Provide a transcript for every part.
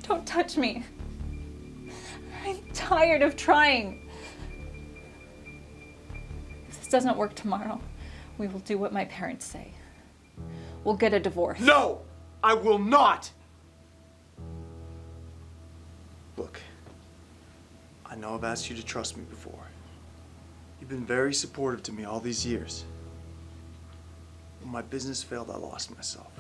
Don't touch me. I'm tired of trying. If this doesn't work tomorrow, we will do what my parents say. We'll get a divorce. No! I will not! Look, I know I've asked you to trust me before. You've been very supportive to me all these years. When my business failed, I lost myself.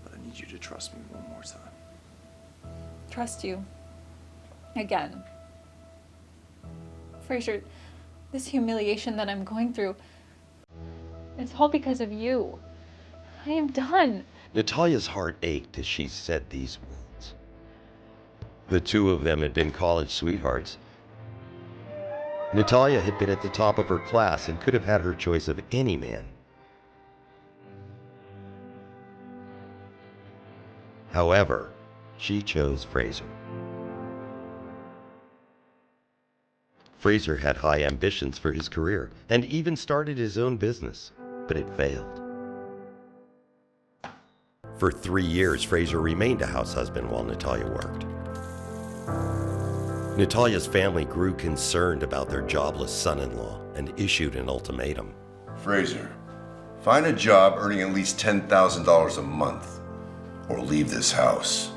But I need you to trust me one more time. Trust you. Again. Frazer, this humiliation that I'm going through, it's all because of you. I am done. Natalia's heart ached as she said these words. The two of them had been college sweethearts. Natalia had been at the top of her class and could have had her choice of any man. However, she chose Frazer. Frazer had high ambitions for his career and even started his own business, but it failed. For 3 years, Frazer remained a house husband while Natalia worked. Natalia's family grew concerned about their jobless son-in-law and issued an ultimatum. Frazer, find a job earning at least $10,000 a month, or leave this house.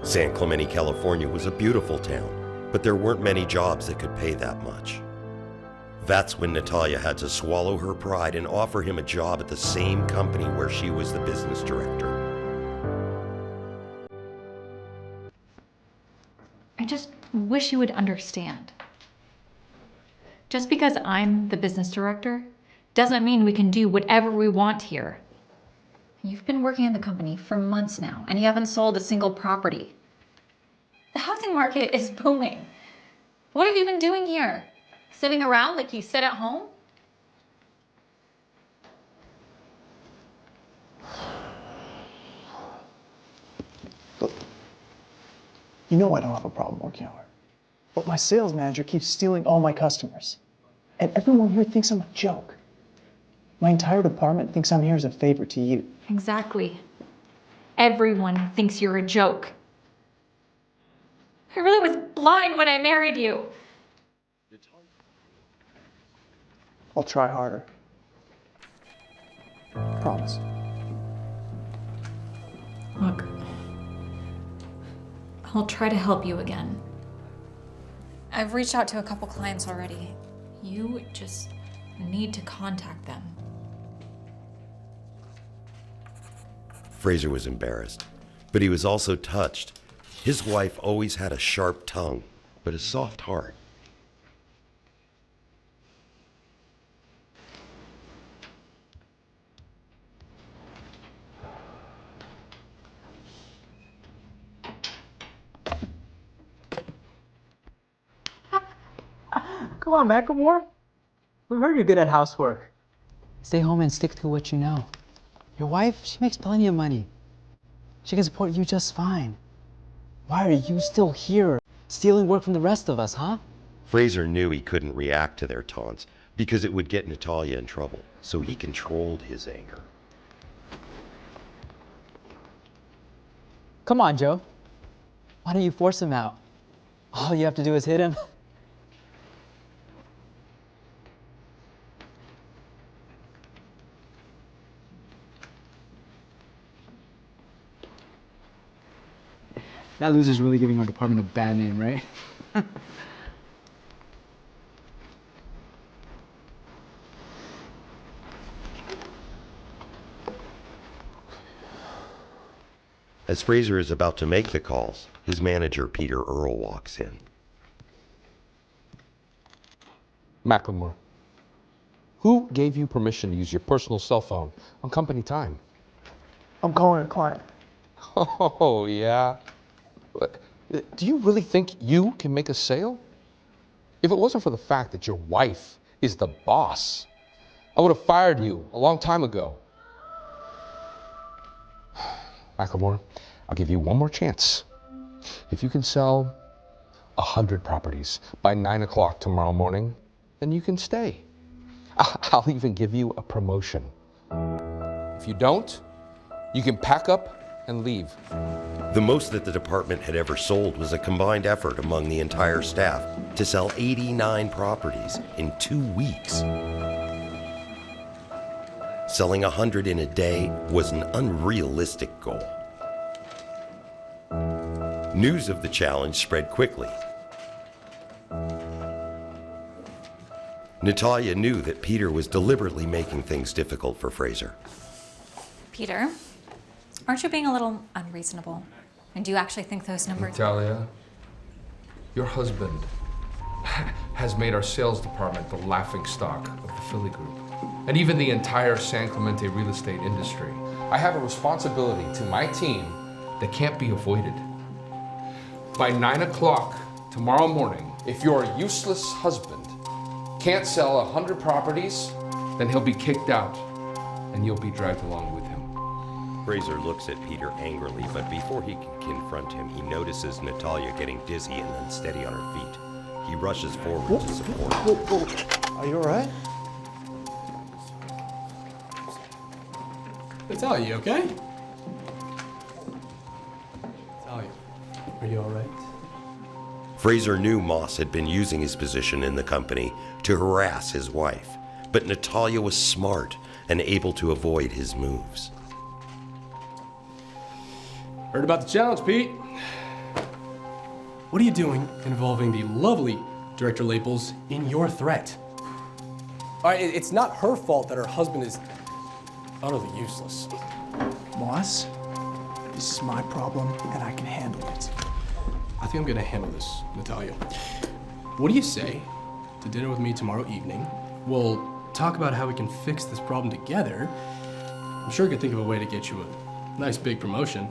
San Clemente, California was a beautiful town, but there weren't many jobs that could pay that much. That's when Natalia had to swallow her pride and offer him a job at the same company where she was the business director. I just wish you would understand. Just because I'm the business director doesn't mean we can do whatever we want here. You've been working in the company for months now, and you haven't sold a single property. The housing market is booming. What have you been doing here? Sitting around like you sit at home? Look, you know I don't have a problem working hard. But my sales manager keeps stealing all my customers. And everyone here thinks I'm a joke. My entire department thinks I'm here as a favor to you. Exactly. Everyone thinks you're a joke. I really was blind when I married you. I'll try harder. Promise. Look, I'll try to help you again. I've reached out to a couple clients already. You just need to contact them. Frazer was embarrassed, but he was also touched. His wife always had a sharp tongue, but a soft heart. Come on, Macklemore. We heard you're good at housework. Stay home and stick to what you know. Your wife, she makes plenty of money. She can support you just fine. Why are you still here, stealing work from the rest of us, huh? Frazer knew he couldn't react to their taunts because it would get Natalia in trouble, so he controlled his anger. Come on, Joe. Why don't you force him out? All you have to do is hit him. That loser's really giving our department a bad name, right? As Frazer is about to make the calls, his manager, Peter Earle, walks in. Macklemore, who gave you permission to use your personal cell phone on company time? I'm calling a client. Oh, yeah? Do you really think you can make a sale? If it wasn't for the fact that your wife is the boss, I would have fired you a long time ago. Macklemore, I'll give you one more chance. If you can sell 100 properties by 9 o'clock tomorrow morning, then you can stay. I'll even give you a promotion. If you don't, You can pack up and leave. The most that the department had ever sold was a combined effort among the entire staff to sell 89 properties in 2 weeks. Selling 100 in a day was an unrealistic goal. News of the challenge spread quickly. Natalia knew that Peter was deliberately making things difficult for Frazer. Peter, aren't you being a little unreasonable? And do you actually think those numbers... Natalia, your husband has made our sales department the laughingstock of the Philly group, and even the entire San Clemente real estate industry. I have a responsibility to my team that can't be avoided. By 9 o'clock tomorrow morning, if your useless husband can't sell 100 properties, then he'll be kicked out, and you'll be dragged along with him. Frazer looks at Peter angrily, but before he can confront him, he notices Natalia getting dizzy and unsteady on her feet. He rushes forward to support her. Are you all right? Natalia, you okay? Natalia, are you all right? Frazer knew Moss had been using his position in the company to harass his wife, but Natalia was smart and able to avoid his moves. Heard about the challenge, Pete. What are you doing involving the lovely Director Laples in your threat? All right, it's not her fault that her husband is utterly useless. Moss, this is my problem and I can handle it. I think I'm gonna handle this, Natalia. What do you say to dinner with me tomorrow evening? We'll talk about how we can fix this problem together. I'm sure I could think of a way to get you a nice big promotion.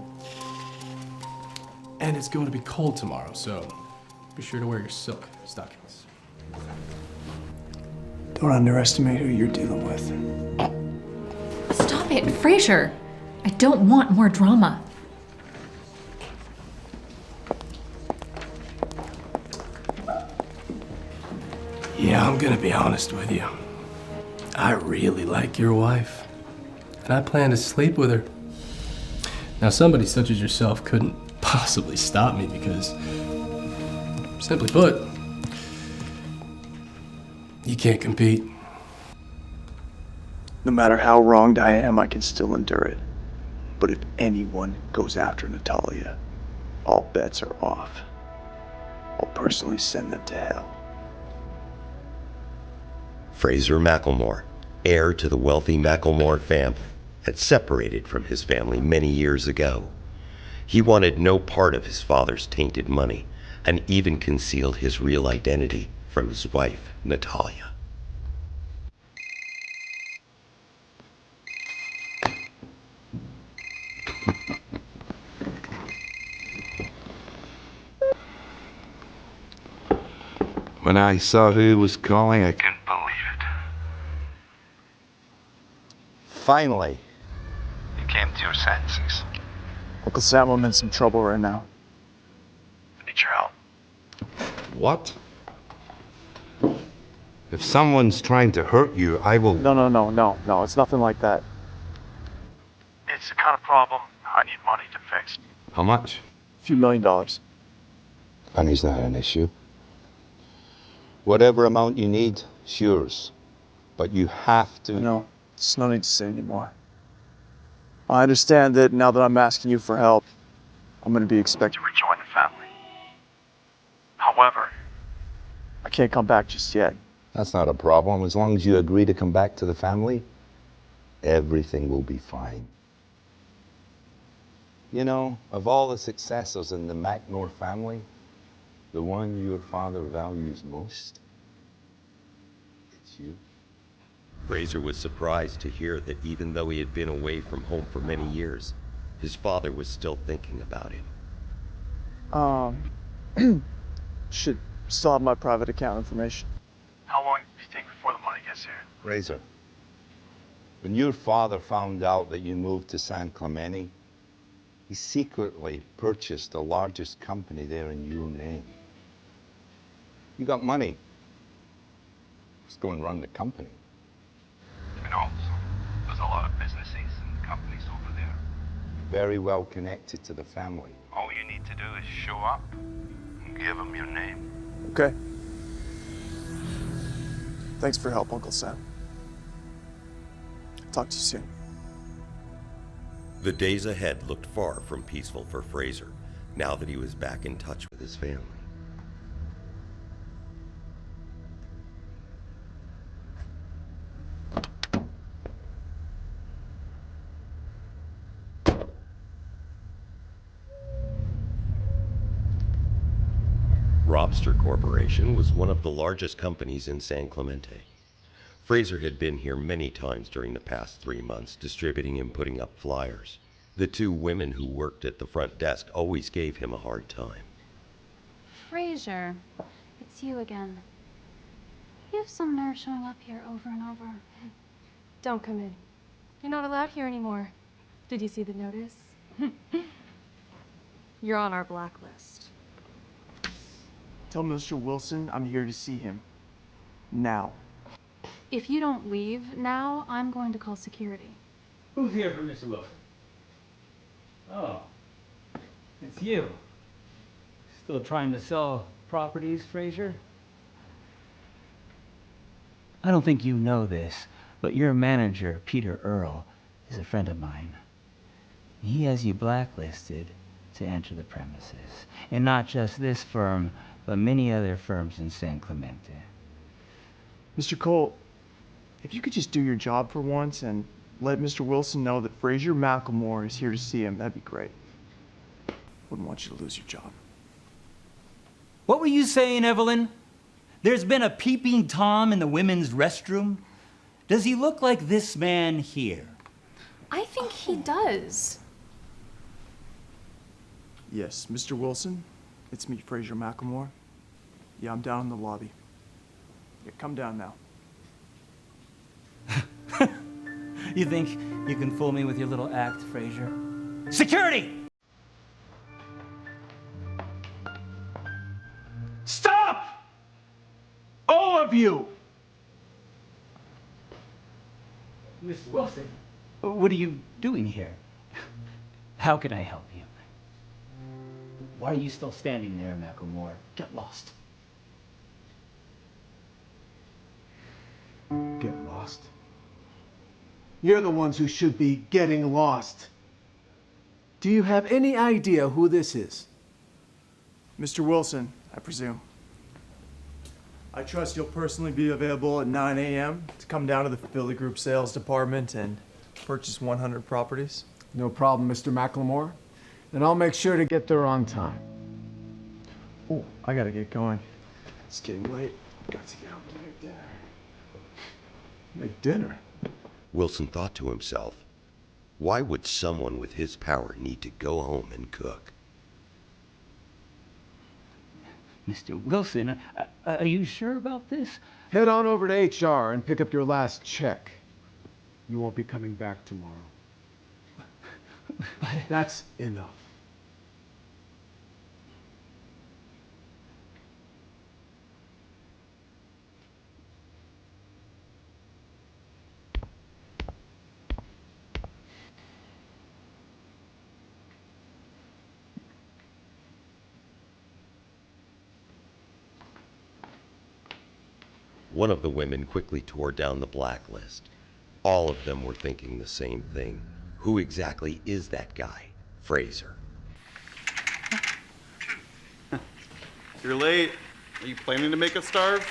And it's going to be cold tomorrow, so be sure to wear your silk stockings. Don't underestimate who you're dealing with. Stop it, Frazer. I don't want more drama. Yeah, I'm gonna be honest with you. I really like your wife, and I plan to sleep with her. Now, somebody such as yourself couldn't possibly stop me because, simply put, you can't compete. No matter how wronged I am, I can still endure it. But if anyone goes after Natalia, all bets are off. I'll personally send them to hell. Frazer McElmore, heir to the wealthy McElmore family, had separated from his family many years ago. He wanted no part of his father's tainted money, and even concealed his real identity from his wife, Natalia. When I saw who was calling, I couldn't believe it. Finally, you came to your senses. Uncle Sam, I'm in some trouble right now. I need your help. What? If someone's trying to hurt you, I will... No, it's nothing like that. It's the kind of problem I need money to fix. How much? A few $1 million. Money's not an issue. Whatever amount you need, it's yours. But you have to... No, it's no need to say anymore. I understand that now that I'm asking you for help, I'm going to be expected to rejoin the family. However... I can't come back just yet. That's not a problem. As long as you agree to come back to the family, everything will be fine. You know, of all the successors in the McNor family, the one your father values most, it's you. Frazer was surprised to hear that even though he had been away from home for many years, his father was still thinking about him. Should still have my private account information. How long do you think before the money gets here? Frazer, when your father found out that you moved to San Clemente, he secretly purchased the largest company there in your name. You got money. Just go and run the company. And also, there's a lot of businesses and companies over there. very well connected to the family. All you need to do is show up and give them your name. Okay. Thanks for your help, Uncle Sam. Talk to you soon. The days ahead looked far from peaceful for Frazer, now that he was back in touch with his family. Robster Corporation was one of the largest companies in San Clemente. Frazer had been here many times during the past 3 months, distributing and putting up flyers. The two women who worked at the front desk always gave him a hard time. Frazer, it's you again. You have some nerve showing up here over and over. Don't come in. You're not allowed here anymore. Did you see the notice? You're on our blacklist. Tell Mr. Wilson I'm here to see him. Now. If you don't leave now, I'm going to call security. Who's here for Mr. Wilson? Oh, it's you. Still trying to sell properties, Frazer? I don't think you know this, but your manager, Peter Earle, is a friend of mine. He has you blacklisted to enter the premises. And not just this firm, but many other firms in San Clemente. Mr. Cole, if you could just do your job for once and let Mr. Wilson know that Frazer Macklemore is here to see him, that'd be great. Wouldn't want you to lose your job. What were you saying, Evelyn? There's been a peeping Tom in the women's restroom? Does he look like this man here? I think he does. Yes, Mr. Wilson, it's me, Frazer Macklemore. Yeah, I'm down in the lobby. Yeah, come down now. You think you can fool me with your little act, Frazer? Security! Stop! All of you! Mr. Wilson, what are you doing here? How can I help you? Why are you still standing there, Macklemore? Get lost. Get lost? You're the ones who should be getting lost. Do you have any idea who this is? Mr. Wilson, I presume. I trust you'll personally be available at 9 a.m. to come down to the Philly Group Sales Department and purchase 100 properties. No problem, Mr. Macklemore. And I'll make sure to get there on time. Oh, I gotta get going. It's getting late. Got to get home to make dinner. Make dinner? Wilson thought to himself, why would someone with his power need to go home and cook? Mr. Wilson, are you sure about this? Head on over to HR and pick up your last check. You won't be coming back tomorrow. That's enough. One of the women quickly tore down the blacklist. All of them were thinking the same thing. Who exactly is that guy, Frazer? You're late. Are you planning to make us starve?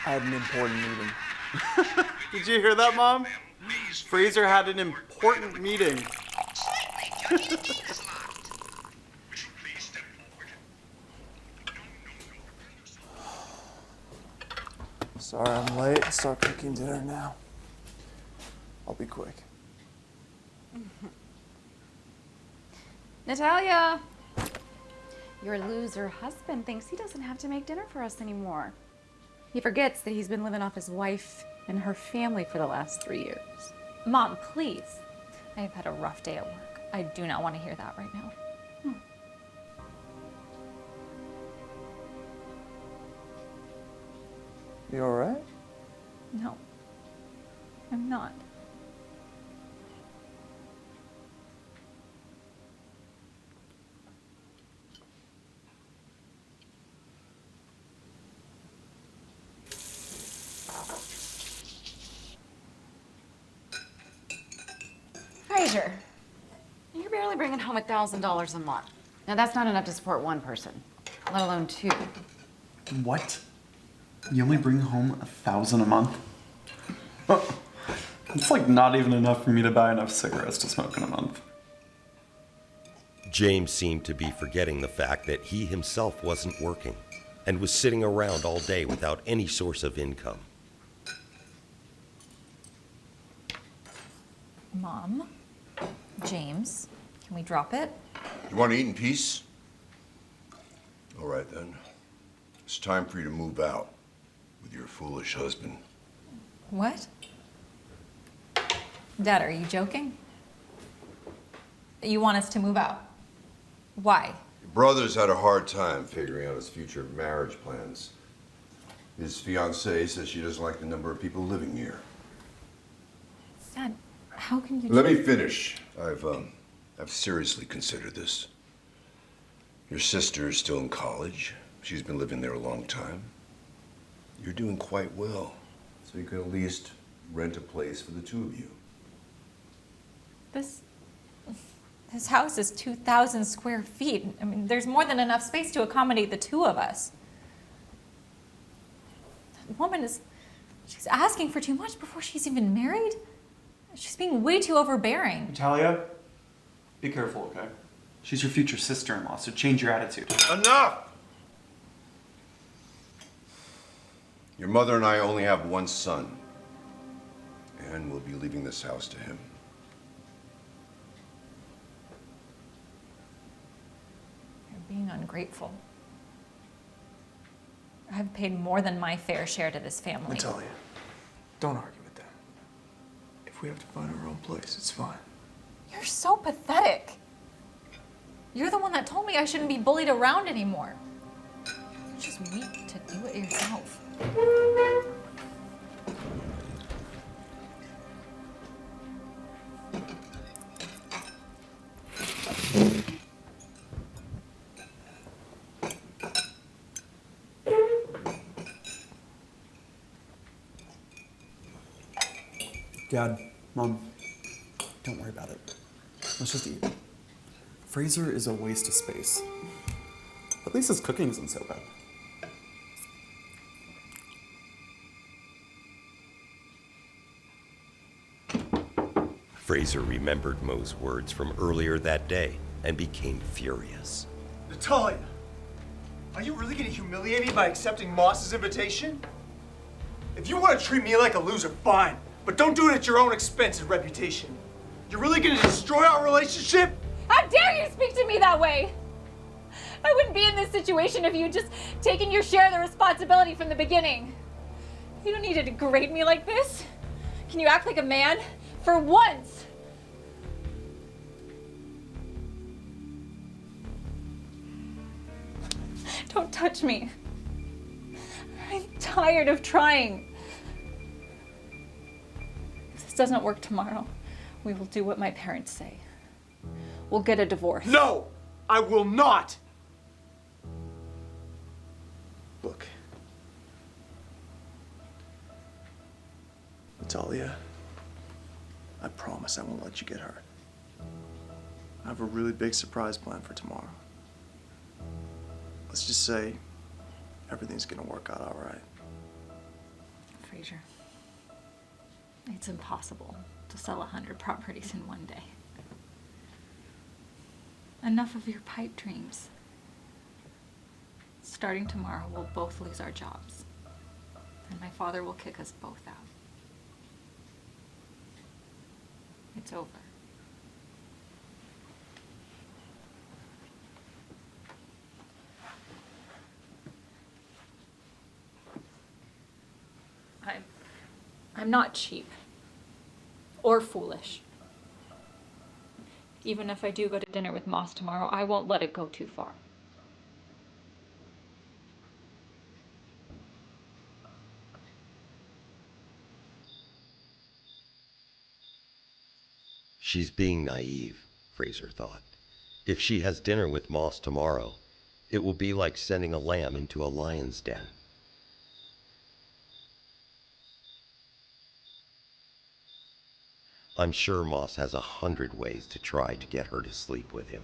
I had an important meeting. Did you hear that, Mom? Frazer had an important meeting. Sorry I'm late. Start cooking dinner now. I'll be quick. Natalia! Your loser husband thinks he doesn't have to make dinner for us anymore. He forgets that he's been living off his wife and her family for the last 3 years. Mom, please. I've had a rough day at work. I do not want to hear that right now. You alright? No, I'm not. Frazer, you're barely bringing home $1,000 a month. Now that's not enough to support one person, let alone two. What? You only bring home 1,000 a month? It's like not even enough for me to buy enough cigarettes to smoke in a month. James seemed to be forgetting the fact that he himself wasn't working and was sitting around all day without any source of income. Mom, James, can we drop it? You want to eat in peace? All right then. It's time for you to move out with your foolish husband. What? Dad, are you joking? You want us to move out? Why? Your brother's had a hard time figuring out his future marriage plans. His fiancée says she doesn't like the number of people living here. Dad, how can you... Let me finish. I've seriously considered this. Your sister is still in college. She's been living there a long time. You're doing quite well, so you can at least rent a place for the two of you. This house is 2,000 square feet. I mean, there's more than enough space to accommodate the two of us. That woman she's asking for too much before she's even married. She's being way too overbearing. Natalia, be careful, okay? She's your future sister-in-law, so change your attitude. Enough! Your mother and I only have one son, and we'll be leaving this house to him. You're being ungrateful. I've paid more than my fair share to this family. Natalia, don't argue with them. If we have to find our own place, it's fine. You're so pathetic. You're the one that told me I shouldn't be bullied around anymore. You're just weak to do it yourself. Dad, Mom, don't worry about it. Let's just eat. Frazer is a waste of space. At least his cooking isn't so bad. Frazer remembered Mo's words from earlier that day and became furious. Natalia, are you really gonna humiliate me by accepting Moss's invitation? If you want to treat me like a loser, fine, but don't do it at your own expense and reputation. You're really gonna destroy our relationship? How dare you speak to me that way? I wouldn't be in this situation if you'd just taken your share of the responsibility from the beginning. You don't need to degrade me like this. Can you act like a man? For once! Don't touch me. I'm tired of trying. If this doesn't work tomorrow, we will do what my parents say. We'll get a divorce. No! I will not! Look. Natalia, I promise I won't let you get hurt. I have a really big surprise planned for tomorrow. Let's just say everything's gonna work out all right. Frazer, it's impossible to sell 100 properties in one day. Enough of your pipe dreams. Starting tomorrow, we'll both lose our jobs. And my father will kick us both out. It's over. I'm not cheap or foolish. Even if I do go to dinner with Moss tomorrow, I won't let it go too far. She's being naive, Frazer thought. If she has dinner with Moss tomorrow, it will be like sending a lamb into a lion's den. I'm sure Moss has 100 ways to try to get her to sleep with him.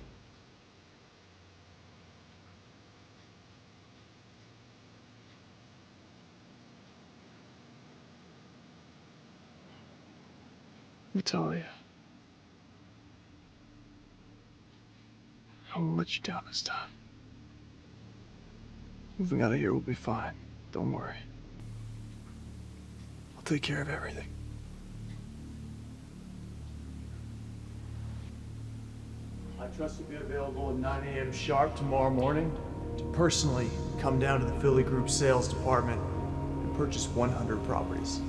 Natalia. I won't let you down this time. Moving out of here will be fine. Don't worry. I'll take care of everything. I trust you'll be available at 9 a.m. sharp tomorrow morning to personally come down to the Philly Group sales department and purchase 100 properties.